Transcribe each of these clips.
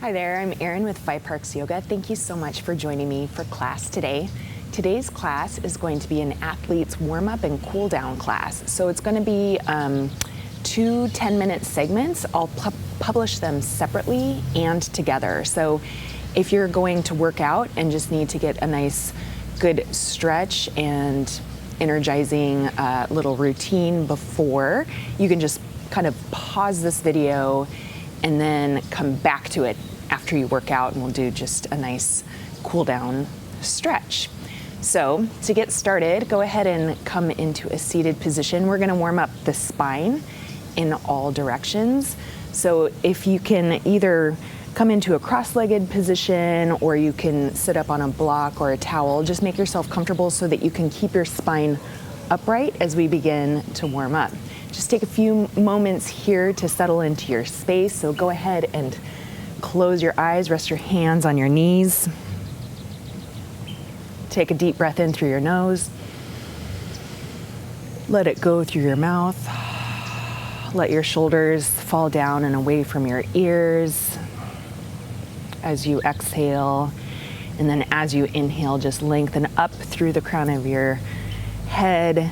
Hi there, I'm Erin with Five Parks Yoga. Thank you so much for joining me for class today. Today's class is going to be an athlete's warm-up and cool-down class. So it's going to be 2 10-minute segments. I'll publish them separately and together. So if you're going to work out and just need to get a nice good stretch and energizing little routine before, you can just kind of pause this video and then come back to it after you work out, and we'll do just a nice cool down stretch. So to get started, go ahead and come into a seated position. We're going to warm up the spine in all directions. So if you can either come into a cross-legged position or you can sit up on a block or a towel, just make yourself comfortable so that you can keep your spine upright as we begin to warm up. Just take a few moments here to settle into your space. So go ahead and close your eyes, rest your hands on your knees. Take a deep breath in through your nose. Let it go through your mouth. Let your shoulders fall down and away from your ears as you exhale. And then as you inhale, just lengthen up through the crown of your head,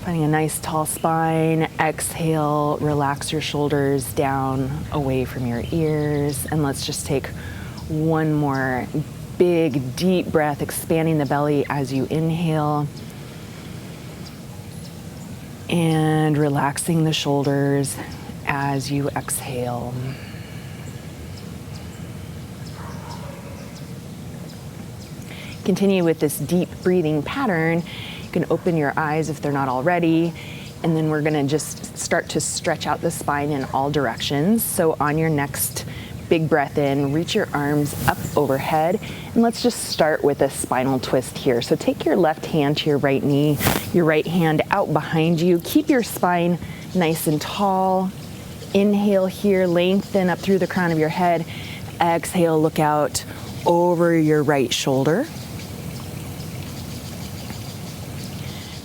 finding a nice tall spine. Exhale, relax your shoulders down away from your ears. And let's just take one more big, deep breath, expanding the belly as you inhale. And relaxing the shoulders as you exhale. Continue with this deep breathing pattern. You can open your eyes if they're not already, and then we're gonna just start to stretch out the spine in all directions. So on your next big breath in, reach your arms up overhead, and let's just start with a spinal twist here. So take your left hand to your right knee, your right hand out behind you. Keep your spine nice and tall. Inhale here, lengthen up through the crown of your head. Exhale, look out over your right shoulder.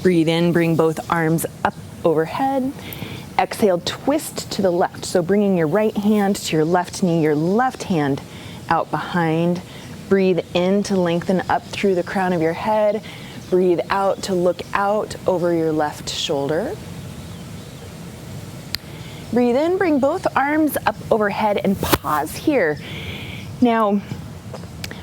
Breathe in, bring both arms up overhead. Exhale, twist to the left. So bringing your right hand to your left knee, your left hand out behind. Breathe in to lengthen up through the crown of your head. Breathe out to look out over your left shoulder. Breathe in, bring both arms up overhead and pause here. Now,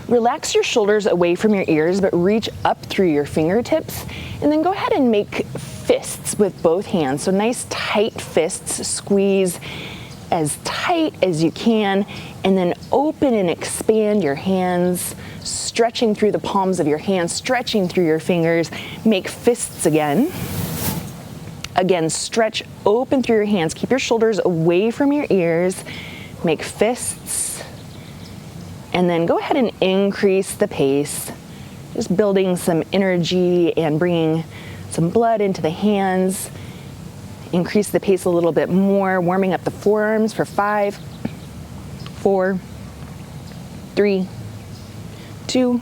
relax your shoulders away from your ears, but reach up through your fingertips, and then go ahead and make fists with both hands. So nice tight fists, squeeze as tight as you can, and then open and expand your hands, stretching through the palms of your hands, stretching through your fingers. Make fists again. Again, stretch open through your hands. Keep your shoulders away from your ears. Make fists. And then go ahead and increase the pace, just building some energy and bringing some blood into the hands. Increase the pace a little bit more, warming up the forearms for 5, 4, 3, 2,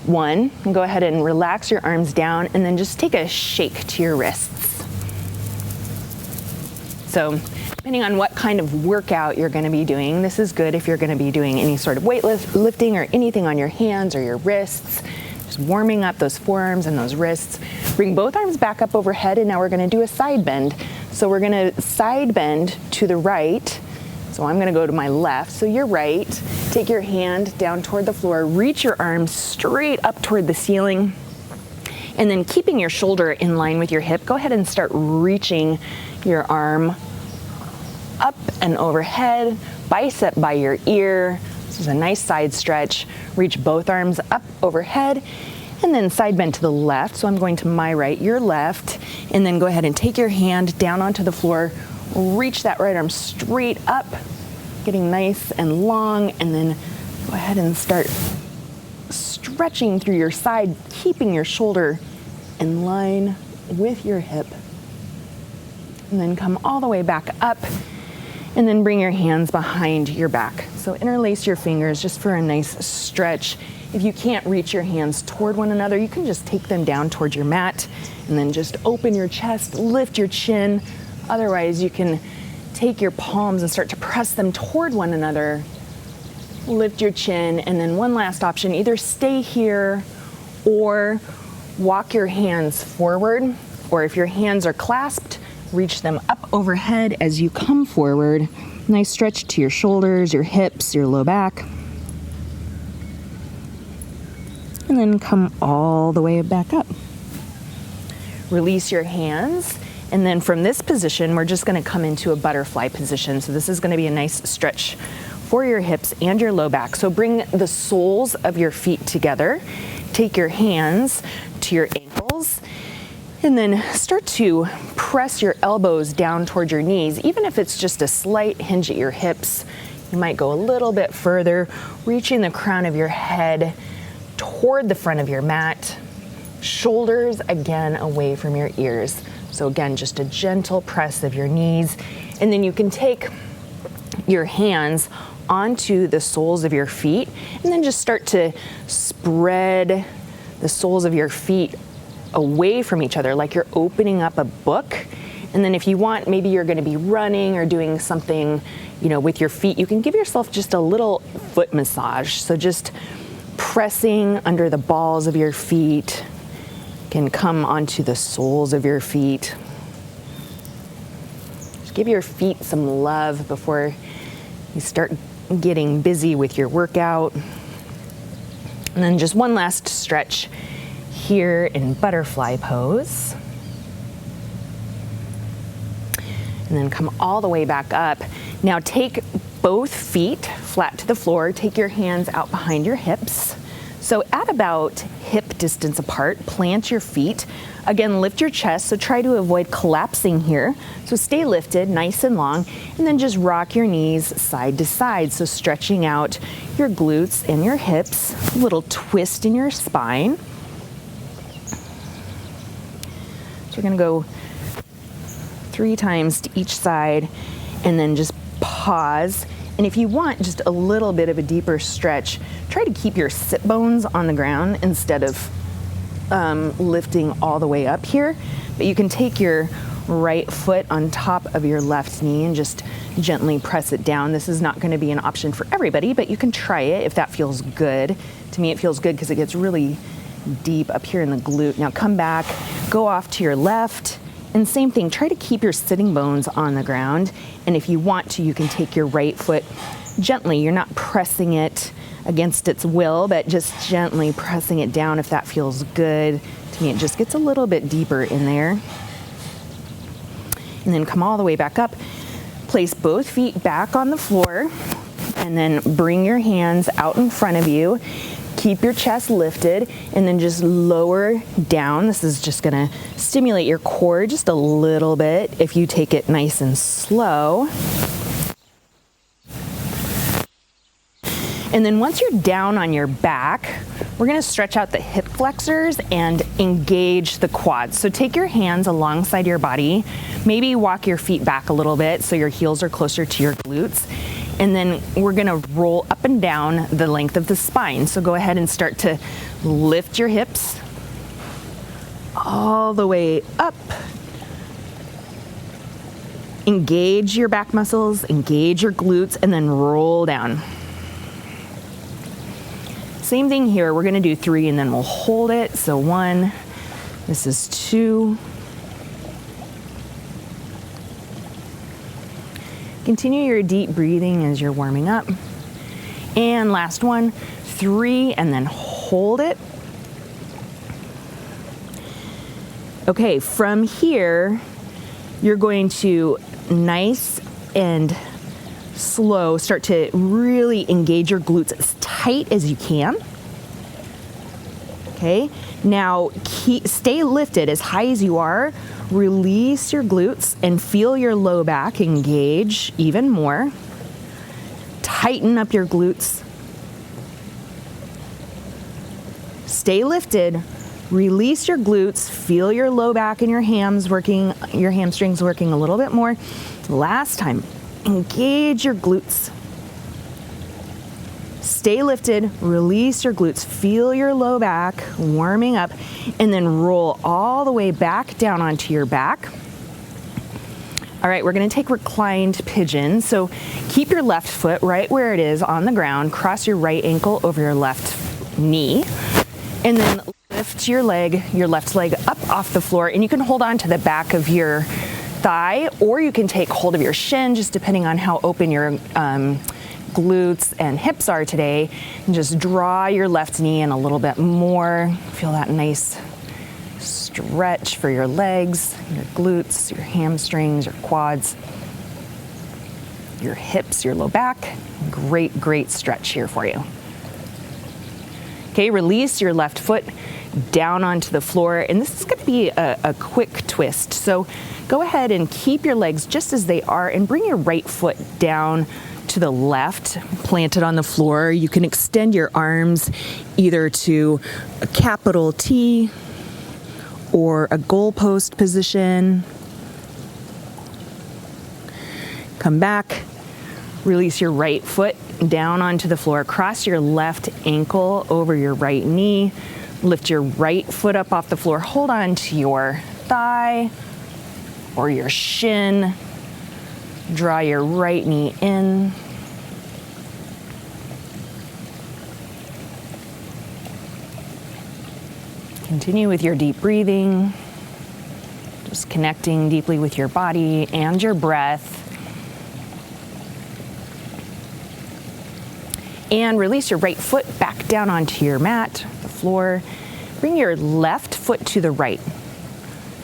1. And go ahead and relax your arms down, and then just take a shake to your wrists. So depending on what kind of workout you're going to be doing, this is good if you're going to be doing any sort of weightlifting or anything on your hands or your wrists. Just warming up those forearms and those wrists. Bring both arms back up overhead, and now we're going to do a side bend. So we're going to side bend to the right. So I'm going to go to my left. So you're right. Take your hand down toward the floor. Reach your arms straight up toward the ceiling. And then keeping your shoulder in line with your hip, go ahead and start reaching your arm up and overhead, bicep by your ear. This is a nice side stretch. Reach both arms up overhead, and then side bend to the left. So I'm going to my right, your left, and then go ahead and take your hand down onto the floor. Reach that right arm straight up, getting nice and long, and then go ahead and start stretching through your side, keeping your shoulder in line with your hip. And then come all the way back up, and then bring your hands behind your back. So interlace your fingers just for a nice stretch. If you can't reach your hands toward one another, you can just take them down towards your mat, and then just open your chest, lift your chin. Otherwise, you can take your palms and start to press them toward one another lift your chin, and then one last option, either stay here or walk your hands forward, or if your hands are clasped, reach them up overhead as you come forward. Nice stretch to your shoulders, your hips, your low back. And then come all the way back up. Release your hands, and then from this position, we're just gonna come into a butterfly position. So this is gonna be a nice stretch for your hips and your low back. So bring the soles of your feet together. Take your hands to your ankles, and then start to press your elbows down toward your knees. Even if it's just a slight hinge at your hips, you might go a little bit further, reaching the crown of your head toward the front of your mat. Shoulders, again, away from your ears. So again, just a gentle press of your knees. And then you can take your hands onto the soles of your feet, and then just start to spread the soles of your feet away from each other, like you're opening up a book. And then if you want, maybe you're gonna be running or doing something, with your feet, you can give yourself just a little foot massage. So just pressing under the balls of your feet, can come onto the soles of your feet. Just give your feet some love before you start getting busy with your workout. And then just one last stretch here in butterfly pose. And then come all the way back up. Now take both feet flat to the floor. Take your hands out behind your hips. So at about hip distance apart, plant your feet. Again, lift your chest, so try to avoid collapsing here. So stay lifted, nice and long, and then just rock your knees side to side. So stretching out your glutes and your hips, a little twist in your spine. So we're gonna go 3 times to each side, and then just pause. And if you want just a little bit of a deeper stretch, try to keep your sit bones on the ground instead of lifting all the way up here. But you can take your right foot on top of your left knee and just gently press it down. This is not going to be an option for everybody, but you can try it if that feels good. To me, it feels good because it gets really deep up here in the glute. Now come back, go off to your left. And same thing, try to keep your sitting bones on the ground. And if you want to, you can take your right foot gently. You're not pressing it against its will, but just gently pressing it down if that feels good. To me, it just gets a little bit deeper in there. And then come all the way back up. Place both feet back on the floor, and then bring your hands out in front of you. Keep your chest lifted, and then just lower down. This is just gonna stimulate your core just a little bit if you take it nice and slow. And then once you're down on your back, we're gonna stretch out the hip flexors and engage the quads. So take your hands alongside your body, maybe walk your feet back a little bit so your heels are closer to your glutes. And then we're gonna roll up and down the length of the spine. So go ahead and start to lift your hips all the way up. Engage your back muscles, engage your glutes, and then roll down. Same thing here, we're gonna do 3 and then we'll hold it. So 1, this is 2. Continue your deep breathing as you're warming up. And last one, 3, and then hold it. Okay, from here, you're going to nice and slow start to really engage your glutes as tight as you can. Okay, now stay lifted as high as you are. Release your glutes and feel your low back engage even more. Tighten up your glutes. Stay lifted. Release your glutes. Feel your low back and your your hamstrings working a little bit more. Last time, engage your glutes. Stay lifted, release your glutes, feel your low back warming up, and then roll all the way back down onto your back. All right, we're gonna take reclined pigeon. So keep your left foot right where it is on the ground, cross your right ankle over your left knee, and then lift your left leg up off the floor, and you can hold on to the back of your thigh, or you can take hold of your shin, just depending on how open your glutes and hips are today, and just draw your left knee in a little bit more. Feel that nice stretch for your legs, your glutes, your hamstrings, your quads, your hips, your low back. Great stretch here for you. Okay, release your left foot down onto the floor, and this is going to be a quick twist. So go ahead and keep your legs just as they are and bring your right foot down to the left, planted on the floor. You can extend your arms either to a capital T or a goalpost position. Come back, release your right foot down onto the floor, cross your left ankle over your right knee, lift your right foot up off the floor, hold on to your thigh or your shin, draw your right knee in. Continue with your deep breathing, just connecting deeply with your body and your breath. And release your right foot back down onto your mat, the floor. Bring your left foot to the right.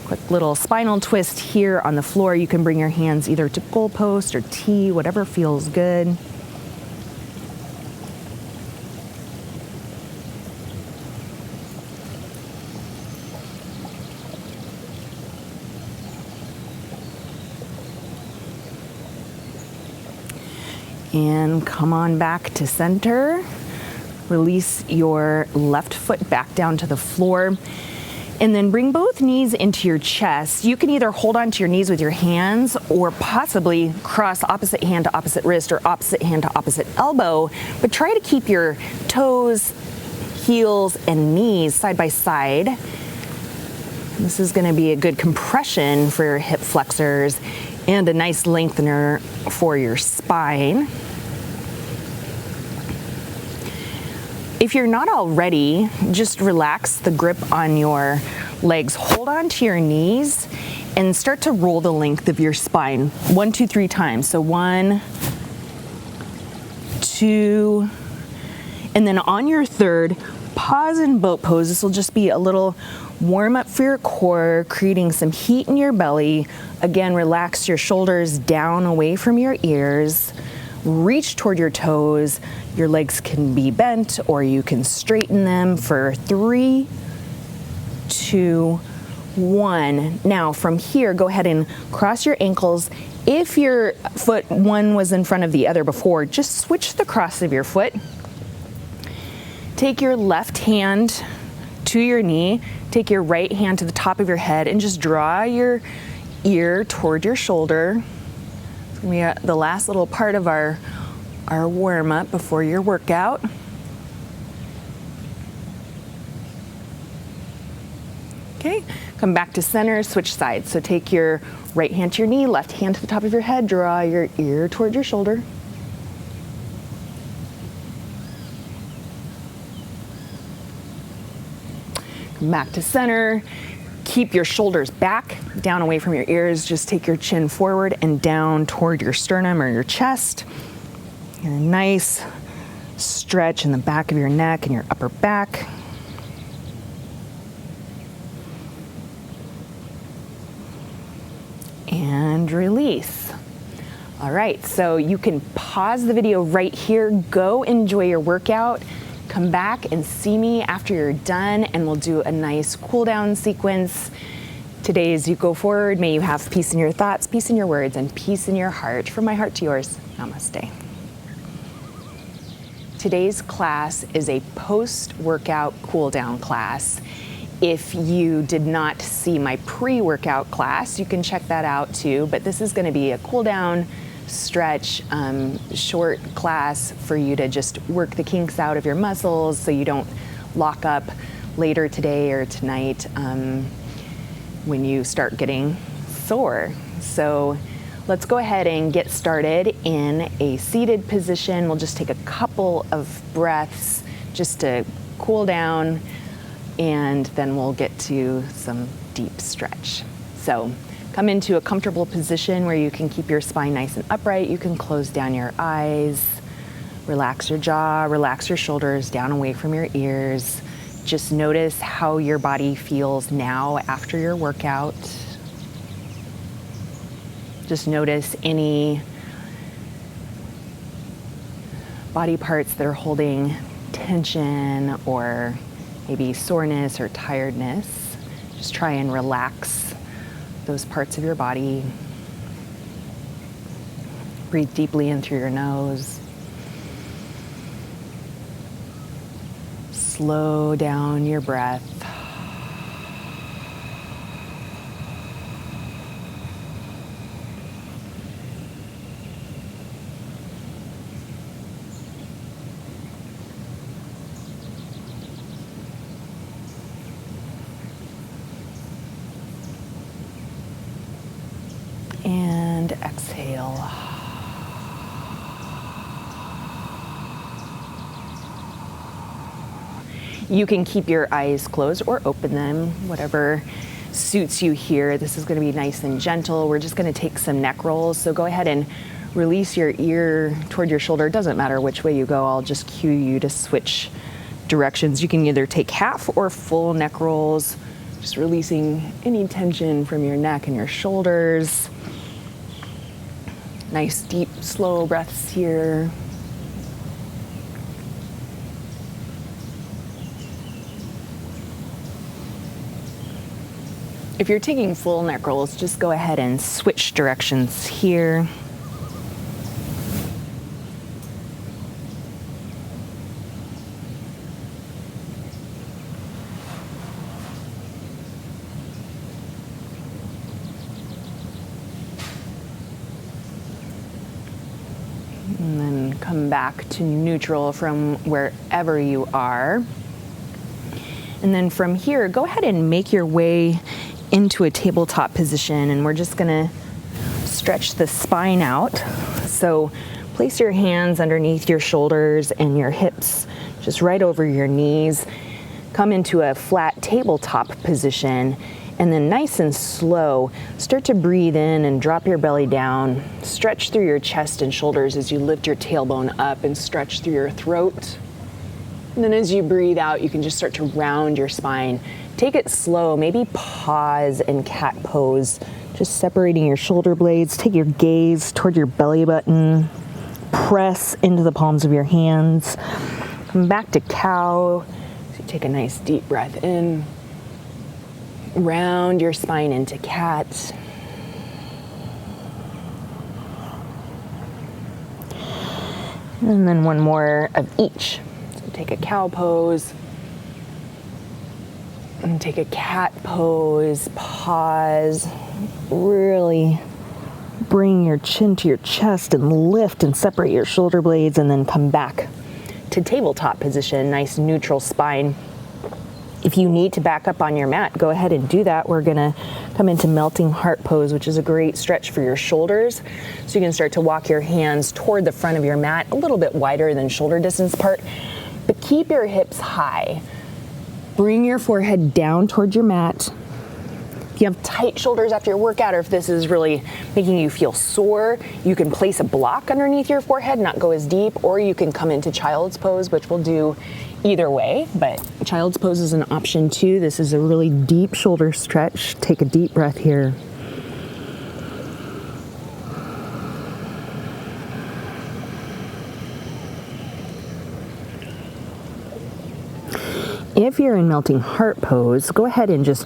Quick little spinal twist here on the floor. You can bring your hands either to goalpost or T, whatever feels good. And come on back to center. Release your left foot back down to the floor. And then bring both knees into your chest. You can either hold onto your knees with your hands or possibly cross opposite hand to opposite wrist or opposite hand to opposite elbow. But try to keep your toes, heels, and knees side by side. This is going to be a good compression for your hip flexors and a nice lengthener for your spine. If you're not already, just relax the grip on your legs. Hold on to your knees and start to roll the length of your spine. 1, 2, 3 times. So 1, 2, and then on your third, pause in boat pose. This will just be a little warm up for your core, creating some heat in your belly. Again, relax your shoulders down away from your ears. Reach toward your toes. Your legs can be bent or you can straighten them for 3, 2, 1. Now from here, go ahead and cross your ankles. If your foot one was in front of the other before, just switch the cross of your foot. Take your left hand to your knee, take your right hand to the top of your head, and just draw your ear toward your shoulder. It's gonna be the last little part of our warm-up before your workout. Okay, come back to center, switch sides. So take your right hand to your knee, left hand to the top of your head, draw your ear toward your shoulder. Come back to center. Keep your shoulders back, down away from your ears. Just take your chin forward and down toward your sternum or your chest. And a nice stretch in the back of your neck and your upper back. And release. All right, so you can pause the video right here, go enjoy your workout, come back and see me after you're done, and we'll do a nice cool down sequence. Today, as you go forward, may you have peace in your thoughts, peace in your words, and peace in your heart. From my heart to yours, namaste. Today's class is a post-workout cool down class. If you did not see my pre-workout class, you can check that out too, but this is gonna be a cool down, stretch, short class for you to just work the kinks out of your muscles so you don't lock up later today or tonight when you start getting sore. So let's go ahead and get started in a seated position. We'll just take a couple of breaths just to cool down, and then we'll get to some deep stretch. So come into a comfortable position where you can keep your spine nice and upright. You can close down your eyes, relax your jaw, relax your shoulders down away from your ears. Just notice how your body feels now after your workout. Just notice any body parts that are holding tension or maybe soreness or tiredness. Just try and relax those parts of your body. Breathe deeply in through your nose. Slow down your breath. And exhale. You can keep your eyes closed or open them, whatever suits you here. This is going to be nice and gentle. We're just going to take some neck rolls. So go ahead and release your ear toward your shoulder. It doesn't matter which way you go. I'll just cue you to switch directions. You can either take half or full neck rolls, just releasing any tension from your neck and your shoulders. Nice, deep, slow breaths here. If you're taking full neck rolls, just go ahead and switch directions here. And then come back to neutral from wherever you are. And then from here, go ahead and make your way into a tabletop position, and we're just gonna stretch the spine out. So place your hands underneath your shoulders and your hips just right over your knees. Come into a flat tabletop position, and then nice and slow, start to breathe in and drop your belly down. Stretch through your chest and shoulders as you lift your tailbone up, and stretch through your throat. And then as you breathe out, you can just start to round your spine. Take it slow, maybe pause in cat pose, just separating your shoulder blades. Take your gaze toward your belly button. Press into the palms of your hands. Come back to cow. So you take a nice deep breath in. Round your spine into cat. And then one more of each. So take a cow pose. And take a cat pose, pause, really bring your chin to your chest and lift and separate your shoulder blades, and then come back to tabletop position, nice neutral spine. If you need to back up on your mat, go ahead and do that. We're gonna come into melting heart pose, which is a great stretch for your shoulders. So you can start to walk your hands toward the front of your mat, a little bit wider than shoulder distance apart, but keep your hips high. Bring your forehead down toward your mat. If you have tight shoulders after your workout, or if this is really making you feel sore, you can place a block underneath your forehead, not go as deep, or you can come into child's pose, which we'll do either way, but child's pose is an option too. This is a really deep shoulder stretch. Take a deep breath here. If you're in melting heart pose, go ahead and just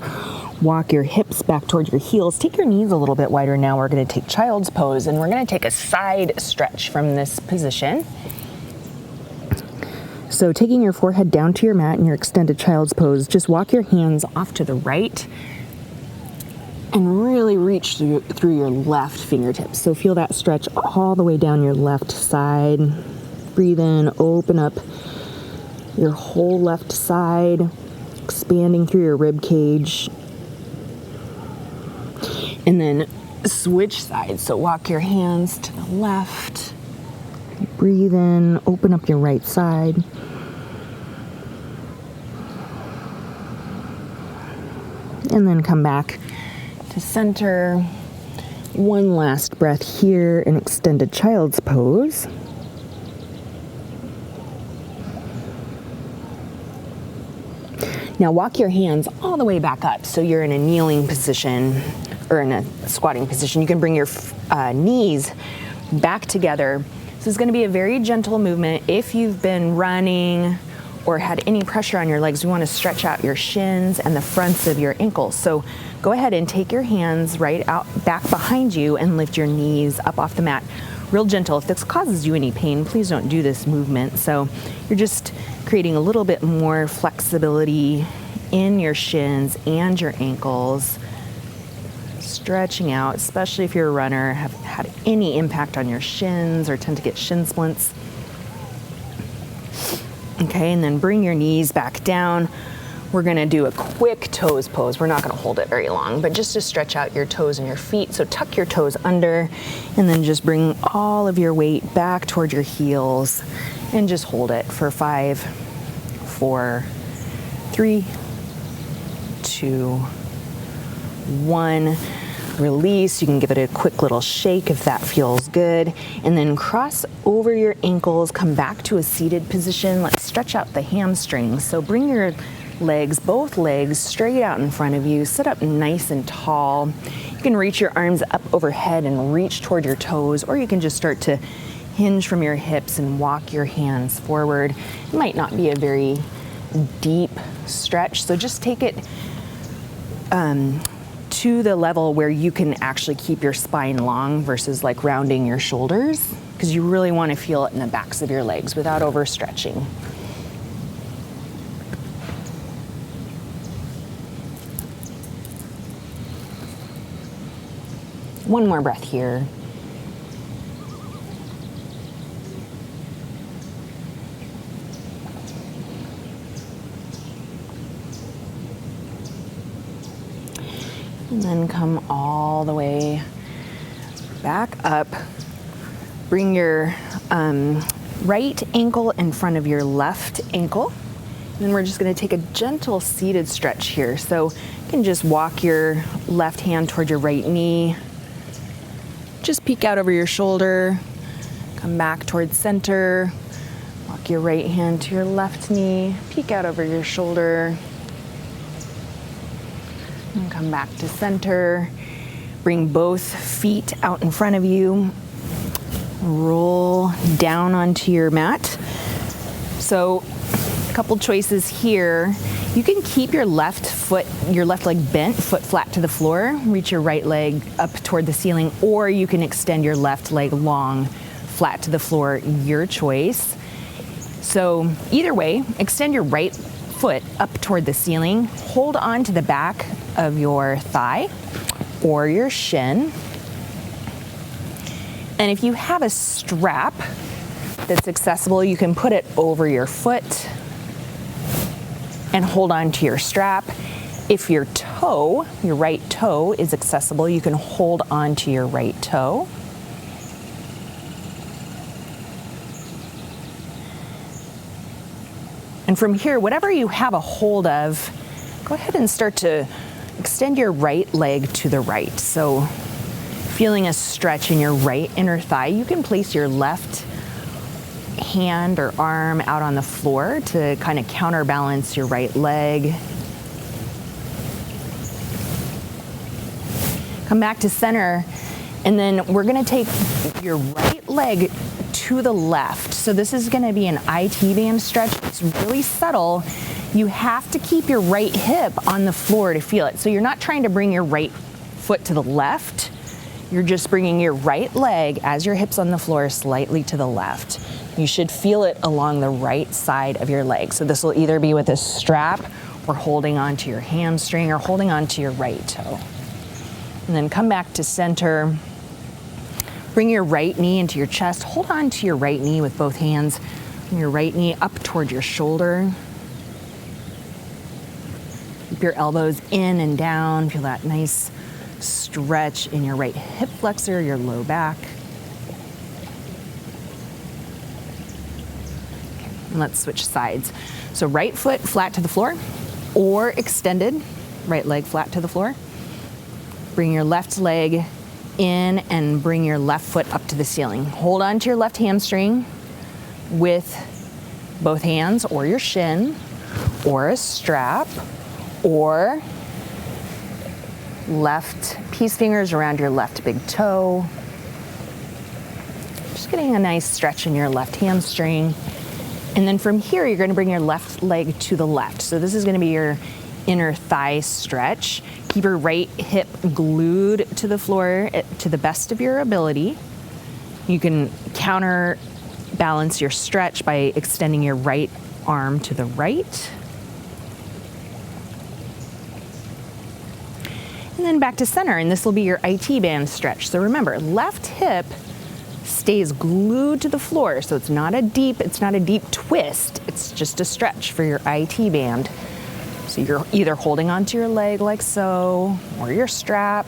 walk your hips back towards your heels. Take your knees a little bit wider now. We're going to take child's pose, and we're going to take a side stretch from this position. So taking your forehead down to your mat in your extended child's pose, just walk your hands off to the right and really reach through your left fingertips. So feel that stretch all the way down your left side. Breathe in, open up your whole left side, expanding through your rib cage. And then switch sides. So walk your hands to the left. Breathe in, open up your right side. And then come back to center. One last breath here in extended child's pose. Now walk your hands all the way back up so you're in a kneeling position or in a squatting position. You can bring your knees back together. This is going to be a very gentle movement. If you've been running or had any pressure on your legs, we want to stretch out your shins and the fronts of your ankles. So go ahead and take your hands right out back behind you and lift your knees up off the mat. Real gentle. If this causes you any pain, please don't do this movement. So you're just creating a little bit more flexibility in your shins and your ankles. Stretching out, especially if you're a runner, have had any impact on your shins or tend to get shin splints. Okay, and then bring your knees back down. We're gonna do a quick toes pose. We're not gonna hold it very long, but just to stretch out your toes and your feet. So tuck your toes under and then just bring all of your weight back toward your heels and just hold it for 5, 4, 3, 2, 1. Release. You can give it a quick little shake if that feels good. And then cross over your ankles, come back to a seated position. Let's stretch out the hamstrings. So bring your legs, both legs, straight out in front of you. Sit up nice and tall. You can reach your arms up overhead and reach toward your toes, or you can just start to hinge from your hips and walk your hands forward. It might not be a very deep stretch, so just take it to the level where you can actually keep your spine long versus like rounding your shoulders, because you really want to feel it in the backs of your legs without overstretching. One more breath here. And then come all the way back up. Bring your right ankle in front of your left ankle. And then we're just gonna take a gentle seated stretch here. So you can just walk your left hand toward your right knee. Just peek out over your shoulder. Come back towards center. Walk your right hand to your left knee. Peek out over your shoulder. And come back to center. Bring both feet out in front of you. Roll down onto your mat. So a couple choices here. You can keep your left leg bent, foot flat to the floor. Reach your right leg up toward the ceiling, or you can extend your left leg long, flat to the floor, your choice. So either way, extend your right foot up toward the ceiling. Hold on to the back of your thigh or your shin. And if you have a strap that's accessible, you can put it over your foot and hold on to your strap. If your toe, your right toe is accessible, you can hold on to your right toe. And from here, whatever you have a hold of, go ahead and start to extend your right leg to the right. So feeling a stretch in your right inner thigh, you can place your left hand or arm out on the floor to kind of counterbalance your right leg. Come back to center, and then we're gonna take your right leg to the left. So this is gonna be an IT band stretch. It's really subtle. You have to keep your right hip on the floor to feel it. So you're not trying to bring your right foot to the left. You're just bringing your right leg as your hip's on the floor slightly to the left. You should feel it along the right side of your leg. So this will either be with a strap or holding onto your hamstring or holding onto your right toe. And then come back to center. Bring your right knee into your chest. Hold on to your right knee with both hands. Bring your right knee up toward your shoulder. Keep your elbows in and down. Feel that nice stretch in your right hip flexor, your low back. Okay, and let's switch sides. So right foot flat to the floor or extended, right leg flat to the floor. Bring your left leg in and bring your left foot up to the ceiling. Hold on to your left hamstring with both hands or your shin or a strap, or left peace fingers around your left big toe. Just getting a nice stretch in your left hamstring. And then from here, you're going to bring your left leg to the left. So this is going to be your inner thigh stretch. Keep your right hip glued to the floor to the best of your ability. You can counterbalance your stretch by extending your right arm to the right. And then back to center, and this will be your IT band stretch. So remember, left hip stays glued to the floor, so it's not a deep twist, it's just a stretch for your IT band. So you're either holding onto your leg like so, or your strap,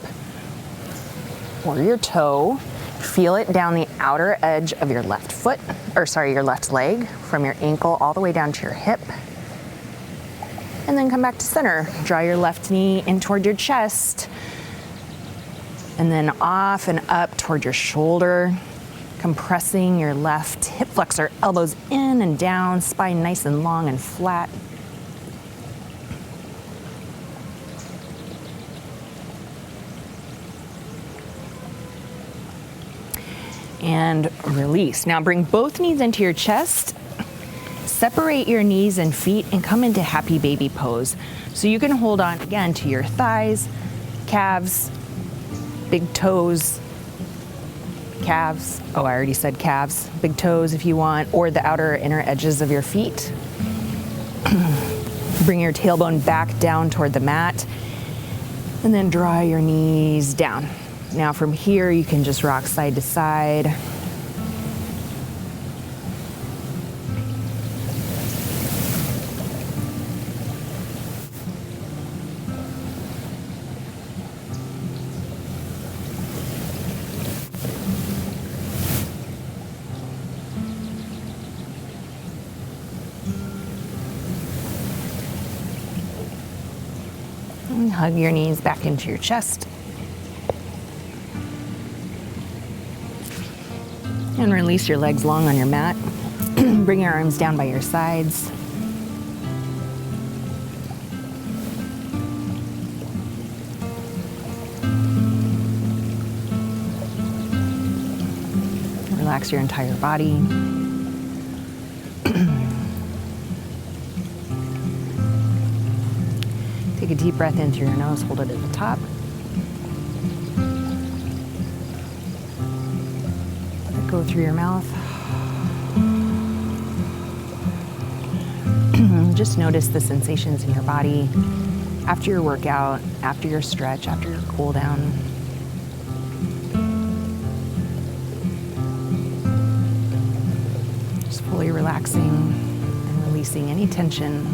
or your toe. Feel it down the outer edge of your left foot, your left leg, from your ankle all the way down to your hip. And then come back to center. Draw your left knee in toward your chest, and then off and up toward your shoulder, compressing your left hip flexor, elbows in and down, spine nice and long and flat. And release. Now bring both knees into your chest. Separate your knees and feet and come into happy baby pose. So you can hold on again to your thighs, calves, big toes, calves. Oh, I already said calves. Big toes if you want, or the outer or inner edges of your feet. Bring your tailbone back down toward the mat and then draw your knees down. Now from here, you can just rock side to side. And hug your knees back into your chest. And release your legs long on your mat. Bring your arms down by your sides. Relax your entire body. Take a deep breath in through your nose, hold it at the top. Let it go through your mouth. Just notice the sensations in your body after your workout, after your stretch, after your cool down. Just fully relaxing and releasing any tension.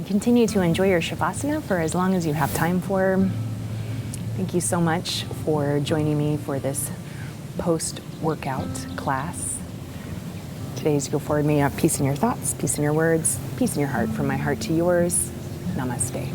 Continue to enjoy your Savasana for as long as you have time for. Thank you so much for joining me for this post-workout class. Today's Go Forward May you have peace in your thoughts, peace in your words, peace in your heart, from my heart to yours. Namaste.